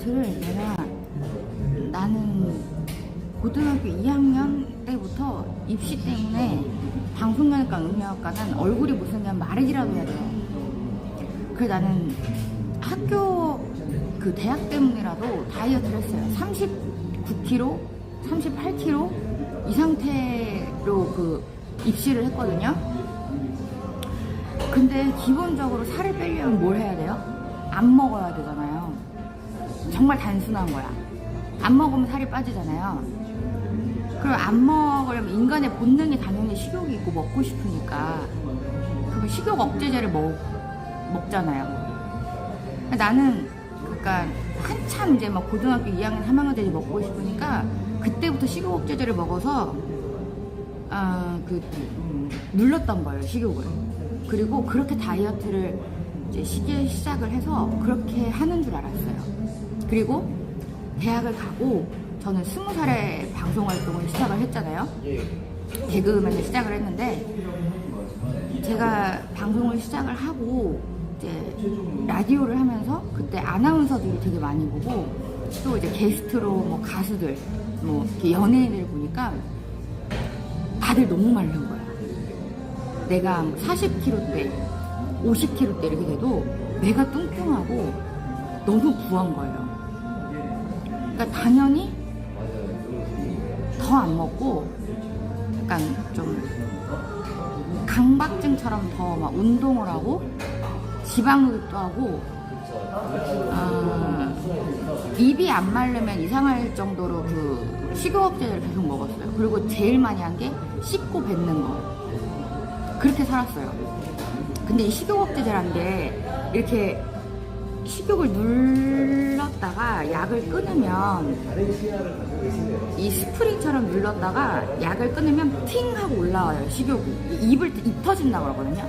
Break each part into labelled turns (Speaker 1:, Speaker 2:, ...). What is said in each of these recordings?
Speaker 1: 다이어트를 나는 고등학교 2학년 때부터 입시 때문에 방송연예과 응용학과는 얼굴이 못생기면 말이라도 해야 돼요. 그래서 나는 학교 그 대학 때문이라도 다이어트를 했어요. 39kg, 38kg 이 상태로 그 입시를 했거든요. 근데 기본적으로 살을 빼려면 뭘 해야 돼요? 안 먹어야 되잖아요. 정말 단순한 거야. 안 먹으면 살이 빠지잖아요. 그럼 안 먹으려면 인간의 본능이 당연히 식욕이 있고 먹고 싶으니까 그럼 식욕 억제제를 먹잖아요. 나는 그러니까 한참 이제 막 고등학교 2학년, 3학년 때 먹고 싶으니까 그때부터 식욕 억제제를 먹어서 눌렀던 거예요, 식욕을. 그리고 그렇게 다이어트를 이제 시작을 해서 그렇게 하는 줄 알았어요. 그리고 대학을 가고 저는 20살에 방송 활동을 시작을 했잖아요. 개그맨을 시작을 했는데 제가 방송을 시작을 하고 이제 라디오를 하면서 그때 아나운서들이 되게 많이 보고 또 이제 게스트로 뭐 가수들 뭐 이렇게 연예인을 보니까 다들 너무 마른 거야. 내가 40kg대, 50kg대 이렇게 돼도 내가 뚱뚱하고 너무 부한 거예요. 그러니까 당연히 더 안 먹고 약간 좀 강박증처럼 더 막 운동을 하고 지방흡입도 하고 입이 안 마르면 이상할 정도로 그 식욕 억제제를 계속 먹었어요. 그리고 제일 많이 한 게 씹고 뱉는 거. 그렇게 살았어요. 근데 이 식욕 억제제라는 게 이렇게 식욕을 눌렀다가 약을 끊으면 이 스프링처럼 눌렀다가 약을 끊으면 팅 하고 올라와요. 식욕이 입 터진다고 그러거든요.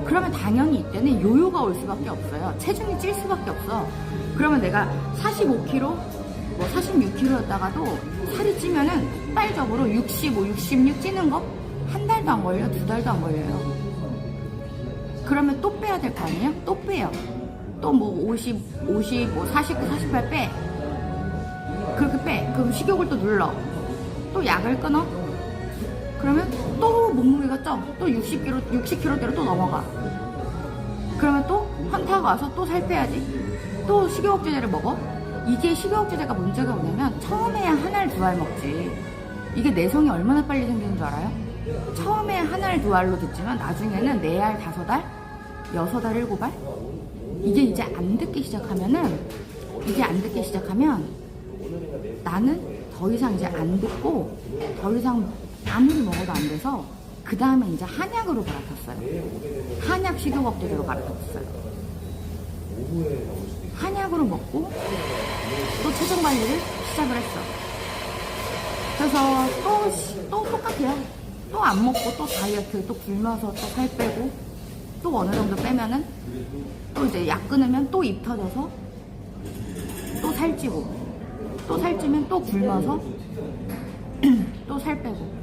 Speaker 1: 그러면 당연히 이때는 요요가 올 수밖에 없어요. 체중이 찔 수밖에 없어. 그러면 내가 45kg, 뭐 46kg였다가도 살이 찌면은 폭발적으로 65, 66 찌는 거 한 달도 안 걸려, 2달도 안 걸려요. 그러면 또 빼야 될 거 아니에요? 또 빼요. 또 뭐 50, 뭐 49, 48 빼. 그렇게 빼. 그럼 식욕을 또 눌러. 또 약을 끊어. 그러면 또 몸무게가 쪄. 또 60kg대로 또 넘어가. 그러면 또 현타가 와서 또 살 빼야지. 또 식욕 억제제를 먹어. 이게 식욕 억제제가 문제가 뭐냐면 처음에야 한 알, 두 알 먹지. 이게 내성이 얼마나 빨리 생기는 줄 알아요? 처음에 한 알, 두 알로 듣지만 나중에는 4알, 5알, 6알, 7알? 이게 이제 안 듣기 시작하면 나는 더 이상 이제 안 듣고 더 이상 아무리 먹어도 안 돼서 그 다음에 이제 한약으로 갈아탔어요. 한약 식욕 억제제로 갈아탔어요. 한약으로 먹고 또 체중 관리를 시작을 했어. 그래서 또 똑같아요. 또 안 먹고 또 다이어트, 또 굶어서 또 살 빼고 또 어느 정도 빼면은 또 이제 약 끊으면 또 입 터져서 또 살찌고 또 살찌면 또 굶어서 또 살 빼고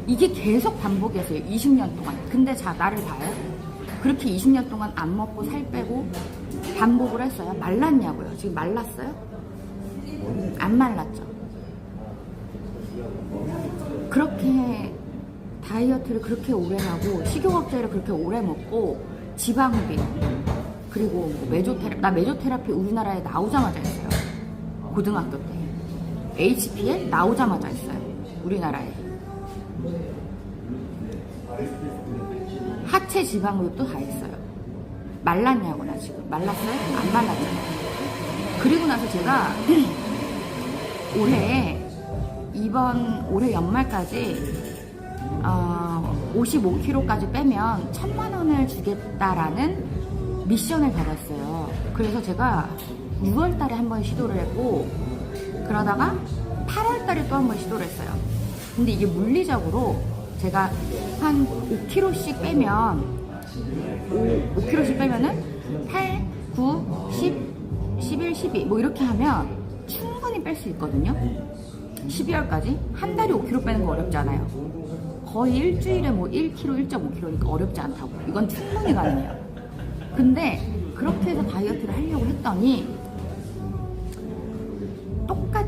Speaker 1: 이게 계속 반복이었어요. 20년 동안. 근데 자, 나를 봐요. 그렇게 20년 동안 안 먹고 살 빼고 반복을 했어요. 말랐냐고요? 지금 말랐어요? 안 말랐죠. 그렇게 다이어트를 그렇게 오래 하고 식욕 억제를 그렇게 오래 먹고 지방흡입 그리고 나 메조테라피 우리나라에 나오자마자 했어요. 고등학교 때 HPL 나오자마자 했어요. 우리나라에 하체 지방흡입도 다 했어요. 말랐냐고. 나 지금 말랐어요? 안 말랐잖아요. 그리고 나서 제가 올해 연말까지 55kg까지 빼면 1000만 원을 주겠다라는 미션을 받았어요. 그래서 제가 6월 달에 한 번 시도를 했고 그러다가 8월 달에 또 한 번 시도를 했어요. 근데 이게 물리적으로 제가 한 5kg씩 빼면 5kg씩 빼면은 8, 9, 10, 11, 12 뭐 이렇게 하면 충분히 뺄 수 있거든요. 12월까지 한 달에 5kg 빼는 거 어렵지 않아요. 거의 일주일에 뭐 1kg, 1.5kg니까 어렵지 않다고. 이건 충분히 가능해요. 근데 그렇게 해서 다이어트를 하려고 했더니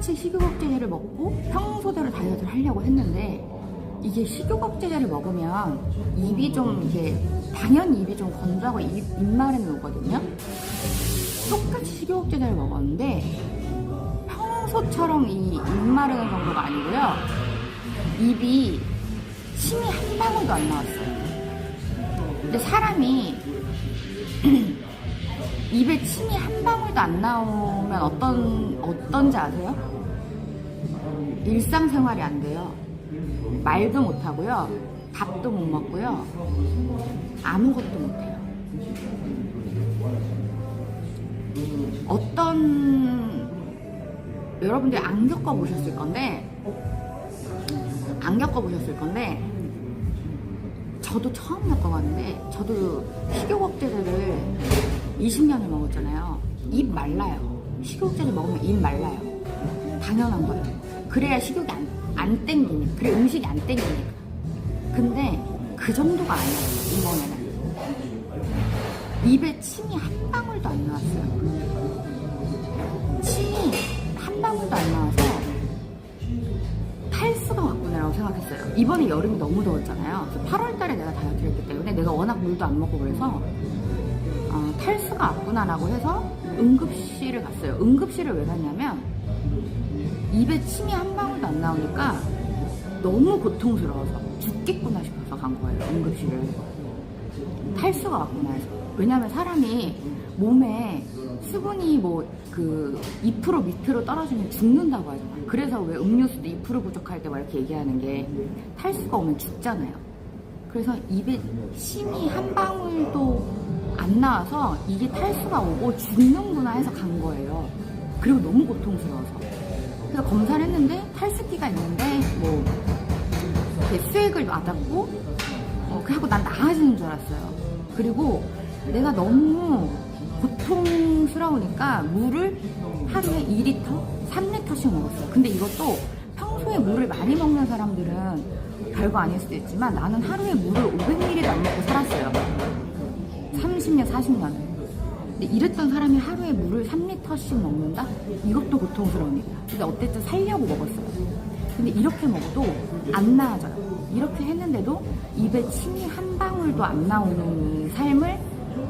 Speaker 1: 똑같이 식욕억제제를 먹고 평소대로 다이어트를 하려고 했는데 이게 식욕억제제를 먹으면 입이 좀 이게 당연히 입이 좀 건조하고 입마름이 오거든요. 똑같이 식욕억제제를 먹었는데 평소처럼 이 입마르는 정도가 아니고요. 입이 침이 한 방울도 안 나왔어요. 근데 사람이 입에 침이 한 방울도 안 나오면 어떤지 아세요? 일상생활이 안 돼요. 말도 못 하고요. 밥도 못 먹고요. 아무것도 못 해요. 여러분들이 안 겪어보셨을 건데 저도 처음 겪어봤는데 저도 식욕억제제를 20년을 먹었잖아요. 입 말라요. 식욕제를 먹으면 입 말라요. 당연한 거예요. 그래야 식욕이 안 땡기니까. 그래 음식이 안 땡기니까. 근데 그 정도가 아니었어요. 이번에는. 입에 침이 한 방울도 안 나왔어요. 침이 한 방울도 안 나와서 탈수가 왔구나라고 생각했어요. 이번에 여름이 너무 더웠잖아요. 8월달에 내가 다이어트를 했기 때문에 내가 워낙 물도 안 먹고 그래서 탈수가 왔구나라고 해서 응급실을 갔어요. 응급실을 왜 갔냐면 입에 침이 한 방울도 안 나오니까 너무 고통스러워서 죽겠구나 싶어서 간 거예요. 응급실을. 탈수가 왔구나 해서. 왜냐면 사람이 몸에 수분이 2% 밑으로 떨어지면 죽는다고 하잖아요. 그래서 왜 음료수도 2% 부족할 때 막 이렇게 얘기하는 게 탈수가 오면 죽잖아요. 그래서 입에 침이 한 방울도 안 나와서 이게 탈수가 오고 죽는구나 해서 간 거예요. 그리고 너무 고통스러워서. 그래서 검사를 했는데 탈수기가 있는데 수액을 맞았고 그래갖고 난 나아지는 줄 알았어요. 그리고 내가 너무 고통스러우니까 물을 하루에 2리터, 3리터씩 먹었어요. 근데 이것도 평소에 물을 많이 먹는 사람들은 별거 아닐 수도 있지만 나는 하루에 물을 500ml도 안 먹고 살았어요. 30년, 40년. 근데 이랬던 사람이 하루에 물을 3리터씩 먹는다? 이것도 고통스러우니까. 근데 어쨌든 살려고 먹었어요. 근데 이렇게 먹어도 안 나아져요. 이렇게 했는데도 입에 침이 한 방울도 안 나오는 삶을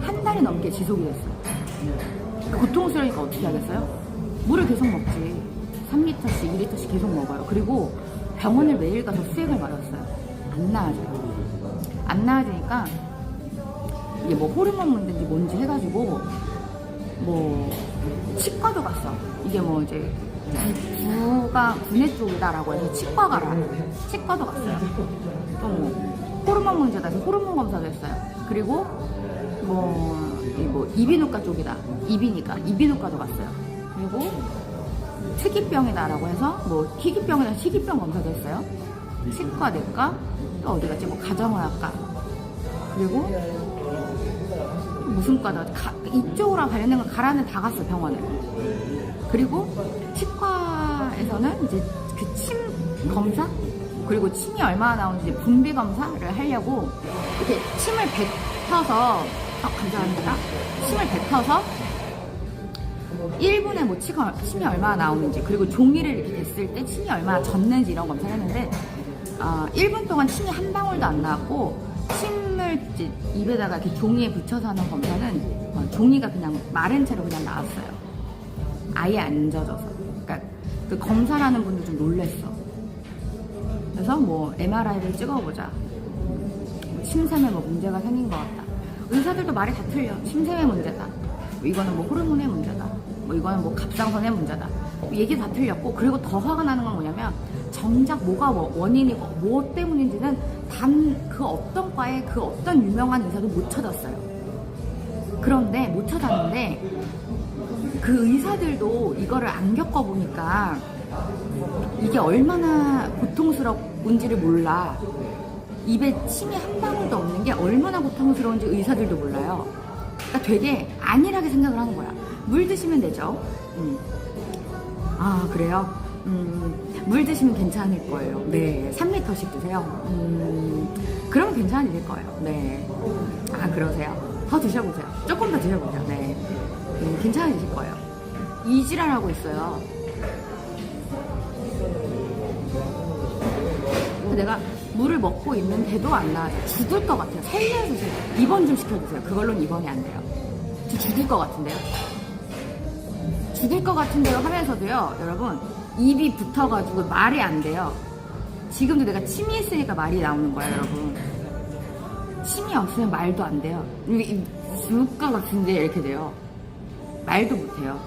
Speaker 1: 한 달이 넘게 지속이 됐어요. 고통스러우니까 어떻게 하겠어요? 물을 계속 먹지. 3리터씩, 2리터씩 계속 먹어요. 그리고 병원을 매일 가서 수액을 맞았어요. 안 나아져요. 안 나아지니까 이게 호르몬 문제인지 뭔지 해가지고 치과도 갔어. 이게 이제 구내 쪽이다라고 해서 치과 가라. 치과도 갔어요. 또 호르몬 문제다 해서 호르몬 검사도 했어요. 그리고 이비인후과 쪽이다. 입이니까 이비인후과도 갔어요. 그리고 특이병이다라고 해서 희귀병이다 희귀병 검사도 했어요. 치과, 내과, 또 어디 갔지? 가정의학과. 그리고 무슨 과다 이쪽으로 관련된 거 가라는 다 갔어 병원을. 그리고 치과에서는 이제 그 침 검사 그리고 침이 얼마나 나오는지 분비 검사를 하려고 이렇게 침을 뱉어서 감사합니다. 침을 뱉어서 1분에 침이 얼마나 나오는지 그리고 종이를 이렇게 댔을 때 침이 얼마나 젖는지 이런 검사를 했는데 1분 동안 침이 한 방울도 안 나왔고 침을 이제 입에다가 이렇게 종이에 붙여서 하는 검사는 종이가 그냥 마른 채로 그냥 나왔어요. 아예 안 젖어서. 그러니까 그 검사라는 분도 좀 놀랬어. 그래서 MRI를 찍어보자. 침샘에 문제가 생긴 것 같다. 의사들도 말이 다 틀려. 침샘의 문제다. 이거는 호르몬의 문제다. 이거는 갑상선의 문제다. 얘기 다 틀렸고, 그리고 더 화가 나는 건 뭐냐면 정작 뭐가 원인이고 뭐 때문인지는 단 그 어떤 과에 그 어떤 유명한 의사도 못 찾았어요. 그런데 못 찾았는데 그 의사들도 이거를 안 겪어보니까 이게 얼마나 고통스러운지를 몰라. 입에 침이 한 방울도 없는 게 얼마나 고통스러운지 의사들도 몰라요. 그러니까 되게 안일하게 생각을 하는 거야. 물 드시면 되죠. 아 그래요? 물 드시면 괜찮을 거예요. 네, 3리터씩 드세요. 그러면 괜찮을 거예요. 네. 아 그러세요? 더 드셔보세요. 조금 더 드셔보세요. 네. 괜찮아지실 거예요. 이 지랄하고 있어요. 내가 물을 먹고 있는데도 안 나아져. 죽을 것 같아요. 살려주세요. 입원 좀 시켜주세요. 그걸로는 입원이 안 돼요. 저 죽을 것 같은데요. 죽을 것 같은데요 하면서도요, 여러분, 입이 붙어가지고 말이 안 돼요. 지금도 내가 침이 있으니까 말이 나오는 거야, 여러분. 침이 없으면 말도 안 돼요. 죽을 것 같은데 이렇게 돼요. 말도 못해요.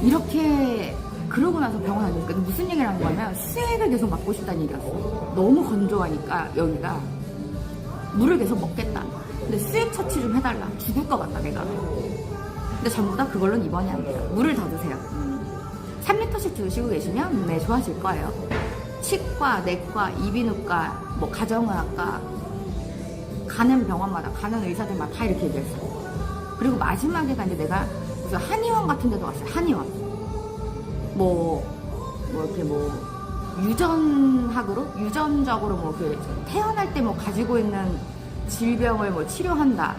Speaker 1: 이렇게 그러고 나서 병원 다니니까 무슨 얘기를 한 거냐면 수액을 계속 맞고 싶다는 얘기였어. 너무 건조하니까 여기가 물을 계속 먹겠다. 근데 수액 처치 좀 해달라. 죽을 것 같다 내가. 근데 전부 다 그걸로는 입원이 안 돼요. 물을 더 드세요. 3리터씩 드시고 계시면 네, 좋아질 거예요. 치과, 내과, 이비인후과, 뭐 가정의학과 가는 병원마다 가는 의사들마다 다 이렇게 얘기했어요. 그리고 마지막에가 이제 내가 무슨 한의원 같은 데도 왔어요. 한의원. 이렇게 유전적으로 태어날 때 가지고 있는 질병을 치료한다.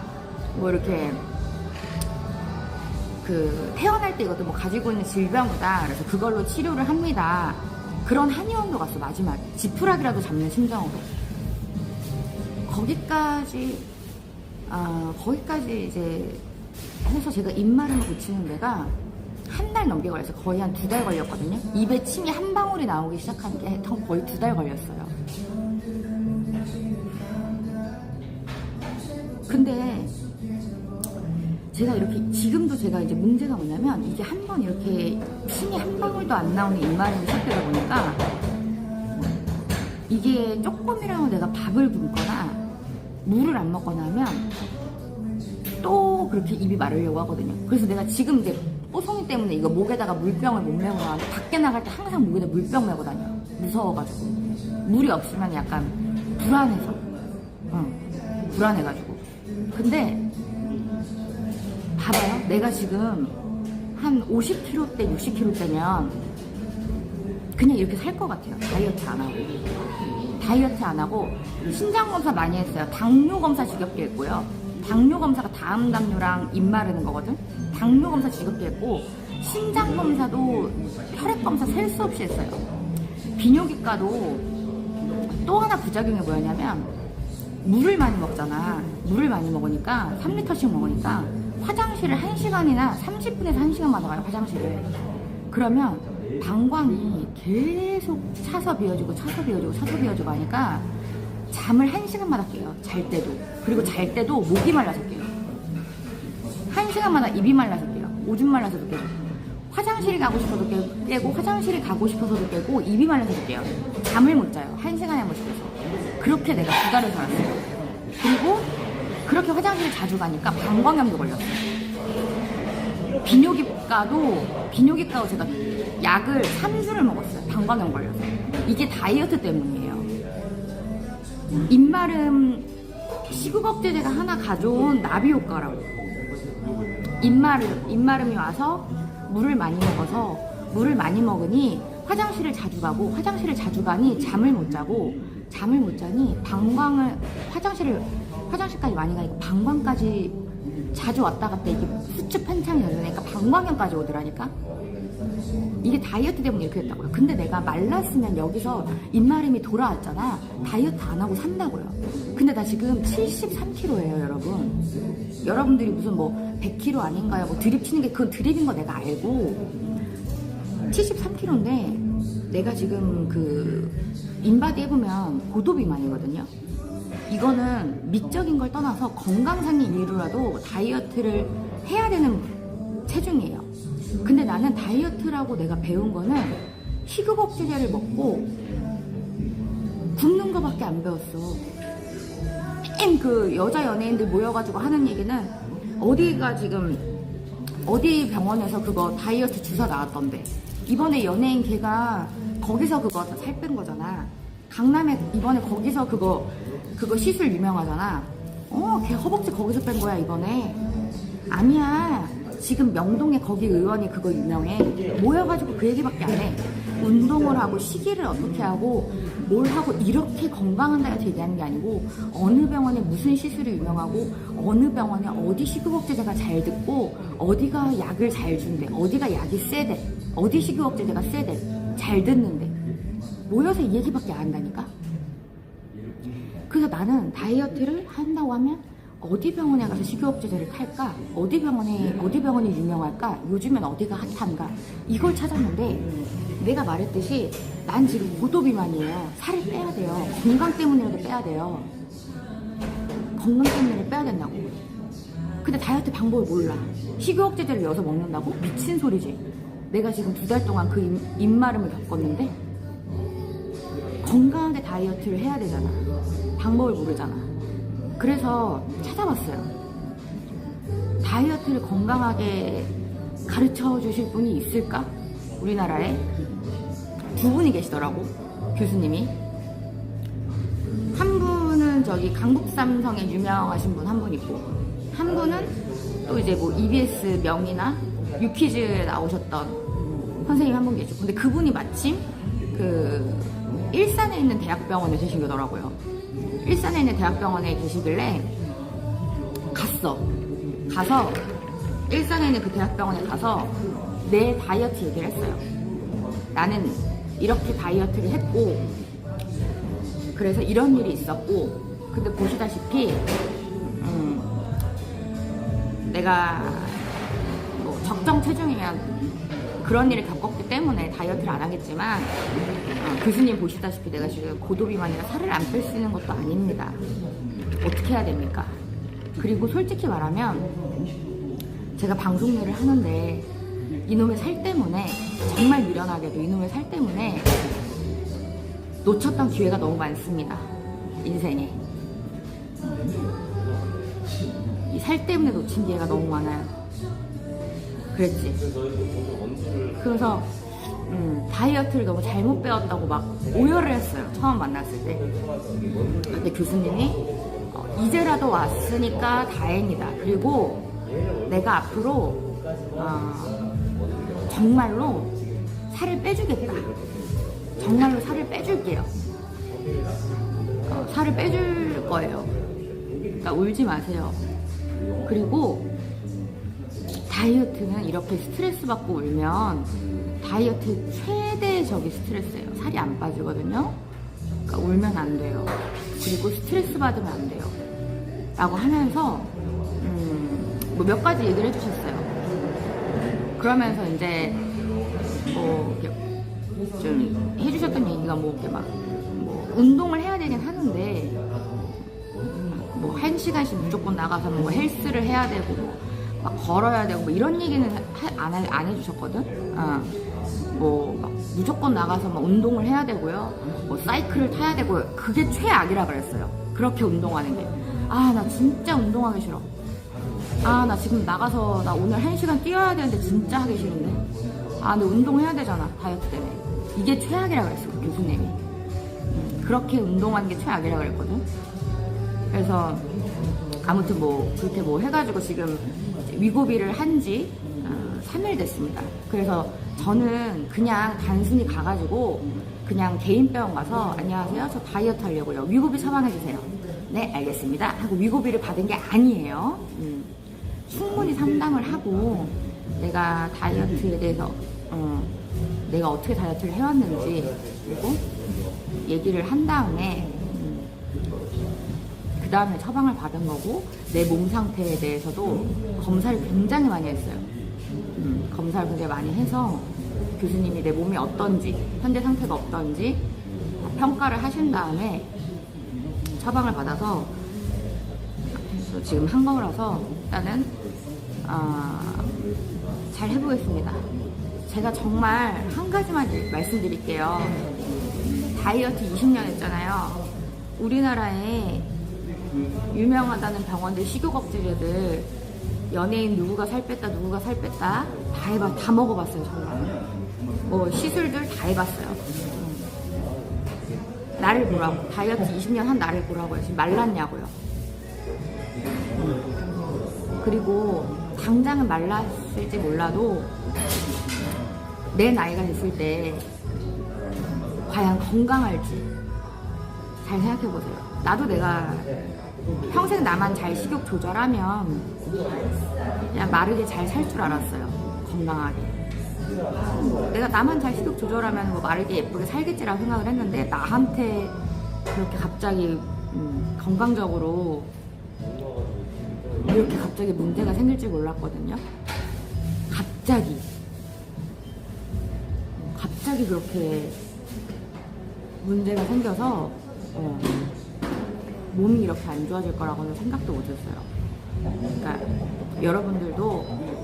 Speaker 1: 이렇게 태어날 때 이것도 가지고 있는 질병이다. 그래서 그걸로 치료를 합니다. 그런 한의원도 갔어, 마지막에. 지푸라기라도 잡는 심정으로. 거기까지 이제 해서 제가 입마름을 고치는 데가 한 달 넘게 걸렸어요. 거의 한 2달 걸렸거든요. 입에 침이 한 방울이 나오기 시작한 게 거의 2달 걸렸어요. 근데 제가 이렇게 지금도 제가 이제 문제가 뭐냐면 이게 한 번 이렇게 침이 한 방울도 안 나오는 입마름이 시작되다 보니까 이게 조금이라도 내가 밥을 굶거나 물을 안 먹거나 하면 또 그렇게 입이 마르려고 하거든요. 그래서 내가 지금 이제 뽀송이 때문에 이거 목에다가 물병을 못 메고 나가는데 밖에 나갈 때 항상 목에다 물병 메고 다녀. 무서워가지고. 물이 없으면 약간 불안해서. 불안해가지고. 근데 봐봐요. 내가 지금 한 50kg대, 60kg대면 그냥 이렇게 살 것 같아요. 다이어트 안 하고 신장 검사 많이 했어요. 당뇨 검사 지겹게 했고요. 당뇨 검사가 다음 당뇨랑 입 마르는 거거든. 당뇨 검사 지겹게 했고 신장 검사도 혈액 검사 셀 수 없이 했어요. 비뇨기과도 또 하나 부작용이 뭐였냐면 물을 많이 먹잖아. 물을 많이 먹으니까 3리터씩 먹으니까 화장실을 1시간이나 30분에서 1시간마다 가요. 화장실을. 그러면 방광이 계속 차서 비워지고 하니까 잠을 1시간마다 깨요. 잘 때도. 그리고 잘 때도 목이 말라서 깨요. 1시간마다 입이 말라서 깨요. 오줌 말라서도 깨고. 화장실이 가고 싶어도 깨고 화장실이 가고 싶어서도 깨고 입이 말라서도 깨요. 잠을 못 자요. 1시간에 한 번씩 깨서. 그렇게 내가 2달을 살았어요. 그리고 그렇게 화장실을 자주 가니까 방광염도 걸렸어요. 비뇨기과도 제가 약을 3주를 먹었어요. 방광염 걸려서. 이게 다이어트 때문이에요. 입마름 시국업체제가 하나 가져온 나비 효과라고. 입마름이 와서 물을 많이 먹으니 화장실을 자주 가니 잠을 못 자니 화장실까지 많이 가니까 방광까지 자주 왔다 갔다 이게 수축 팽창이 되니까 방광염까지 오더라니까. 이게 다이어트 때문에 이렇게 됐다고요. 근데 내가 말랐으면 여기서 입마름이 돌아왔잖아. 다이어트 안 하고 산다고요. 근데 나 지금 73kg예요, 여러분. 여러분들이 무슨 100kg 아닌가요? 드립 치는 게 그건 드립인 거 내가 알고 73kg인데 내가 지금 인바디 해보면 고도비만이거든요. 이거는 미적인 걸 떠나서 건강상의 이유로라도 다이어트를 해야 되는 체중이에요. 근데 나는 다이어트라고 내가 배운 거는 희극억제제를 먹고 굶는 거밖에 안 배웠어. 맨 여자 연예인들 모여가지고 하는 얘기는 어디 병원에서 그거 다이어트 주사 나왔던데. 이번에 연예인 걔가 거기서 그거 살 뺀 거잖아. 강남에 이번에 거기서 그거 시술 유명하잖아. 걔 허벅지 거기서 뺀 거야 이번에. 아니야. 지금 명동에 거기 의원이 그거 유명해. 모여가지고 그 얘기밖에 안 해. 운동을 하고 시기를 어떻게 하고 뭘 하고 이렇게 건강한 다이어트 얘기하는 게 아니고 어느 병원에 무슨 시술이 유명하고 어느 병원에 어디 식욕억제제가 잘 듣고 어디가 약을 잘 준대. 어디가 약이 세대. 어디 식욕억제제가 세대. 잘 듣는데. 모여서 이 얘기밖에 안 한다니까. 그래서 나는 다이어트를 한다고 하면 어디 병원에 가서 식이요법제제를 탈까? 어디 병원이 유명할까? 요즘엔 어디가 핫한가? 이걸 찾았는데, 내가 말했듯이 난 지금 고도비만이에요. 살을 빼야 돼요. 건강 때문이라도 빼야 돼요. 건강 때문에 빼야 된다고. 근데 다이어트 방법을 몰라. 식이요법제제를 넣어서 먹는다고? 미친 소리지. 내가 지금 2달 동안 그 입마름을 겪었는데 건강하게 다이어트를 해야 되잖아. 방법을 모르잖아. 그래서 찾아봤어요. 다이어트를 건강하게 가르쳐 주실 분이 있을까? 우리나라에 2분이 계시더라고, 교수님이. 한 분은 저기 강북삼성에 유명하신 분 한 분 있고, 한 분은 또 이제 뭐 EBS 명이나 유퀴즈에 나오셨던 선생님 한 분 계시고, 근데 그분이 마침 그 일산에 있는 대학병원에 계시더라고요. 일산에 있는 대학병원에 계시길래 가서 일산에 있는 그 대학병원에 가서 내 다이어트 얘기를 했어요. 나는 이렇게 다이어트를 했고, 그래서 이런 일이 있었고, 근데 보시다시피 내가 뭐 적정 체중이면 그런 일을 겪었기 때문에 다이어트를 안 하겠지만, 교수님 보시다시피 내가 지금 고도비만이라 살을 안 뺄 수 있는 것도 아닙니다. 어떻게 해야 됩니까? 그리고 솔직히 말하면 제가 방송 일을 하는데 이놈의 살 때문에, 정말 미련하게도 이놈의 살 때문에 놓쳤던 기회가 너무 많습니다. 인생에. 이 살 때문에 놓친 기회가 너무 많아요. 그랬지. 그래서 다이어트를 너무 잘못 배웠다고 막 오열을 했어요. 처음 만났을 때. 근데 교수님이 이제라도 왔으니까 다행이다. 그리고 내가 앞으로 정말로 살을 빼주겠다. 정말로 살을 빼줄게요. 살을 빼줄 거예요. 그러니까 울지 마세요. 그리고 다이어트는 이렇게 스트레스 받고 울면 다이어트 최대적인 스트레스예요. 살이 안 빠지거든요. 그러니까 울면 안 돼요. 그리고 스트레스 받으면 안 돼요. 라고 하면서 뭐 몇 가지 얘기를 해주셨어요. 그러면서 이제 뭐 이렇게 좀 해주셨던 얘기가 뭐 이렇게 막 뭐 운동을 해야 되긴 하는데 뭐 1시간씩 무조건 나가서 뭐 헬스를 해야 되고 막 걸어야 되고 뭐 이런 얘기는 안 해주셨거든. 뭐 막 무조건 나가서 막 운동을 해야 되고요. 뭐 사이클을 타야 되고요. 그게 최악이라 그랬어요. 그렇게 운동하는 게. 나 진짜 운동하기 싫어. 나 지금 나가서 나 오늘 1시간 뛰어야 되는데 진짜 하기 싫은데. 근데 운동해야 되잖아, 다이어트 때문에. 이게 최악이라 그랬어, 그 교수님이. 그렇게 운동하는 게 최악이라 그랬거든. 그래서 아무튼 뭐 그렇게 뭐 해가지고 지금 위고비를 한지 3일 됐습니다. 그래서 저는 그냥 단순히 가가지고 그냥 개인병원 가서 안녕하세요, 저 다이어트 하려고요, 위고비 처방해주세요. 네, 알겠습니다 하고 위고비를 받은 게 아니에요. 충분히 상담을 하고 내가 다이어트에 대해서 내가 어떻게 다이어트를 해왔는지 그리고 얘기를 한 다음에 그 다음에 처방을 받은 거고, 내 몸 상태에 대해서도 검사를 굉장히 많이 했어요. 검사를 굉장히 많이 해서 교수님이 내 몸이 어떤지, 현재 상태가 어떤지 평가를 하신 다음에 처방을 받아서 지금 한 거라서 일단은 잘 해보겠습니다. 제가 정말 한 가지만 말씀드릴게요. 다이어트 20년 했잖아요. 우리나라에 유명하다는 병원들, 식이요법제제들, 연예인 누구가 살 뺐다 누구가 살 뺐다 다 먹어봤어요. 정말 뭐 시술들 다 해봤어요. 나를 보라고, 다이어트 20년 한 나를 보라고요. 지금 말랐냐고요. 그리고 당장은 말랐을지 몰라도 내 나이가 됐을 때 과연 건강할지 잘 생각해보세요. 나도 내가 평생 나만 잘 식욕 조절하면 그냥 마르게 잘 살 줄 알았어요. 건강하게. 내가 나만 잘 식욕 조절하면 뭐 마르게 예쁘게 살겠지라고 생각을 했는데 나한테 그렇게 갑자기 건강적으로 이렇게 갑자기 문제가 생길 줄 몰랐거든요. 갑자기 그렇게 문제가 생겨서 몸이 이렇게 안 좋아질 거라고는 생각도 못했어요. 그러니까 여러분들도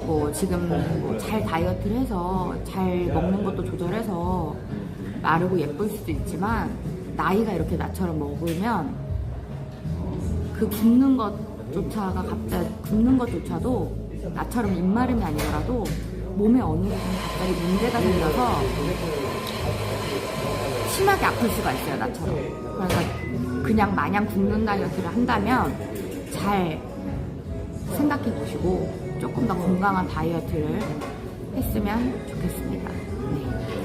Speaker 1: 뭐 지금 뭐 잘 다이어트를 해서 잘 먹는 것도 조절해서 마르고 예쁠 수도 있지만 나이가 이렇게 나처럼 먹으면 그 굶는 것조차도 나처럼 입마름이 아니더라도 몸에 어느 부분 갑자기 문제가 생겨서 심하게 아플 수가 있어요, 나처럼. 그러니까 그냥 마냥 굶는 다이어트를 한다면 잘 생각해 보시고 조금 더 건강한 다이어트를 했으면 좋겠습니다. 네.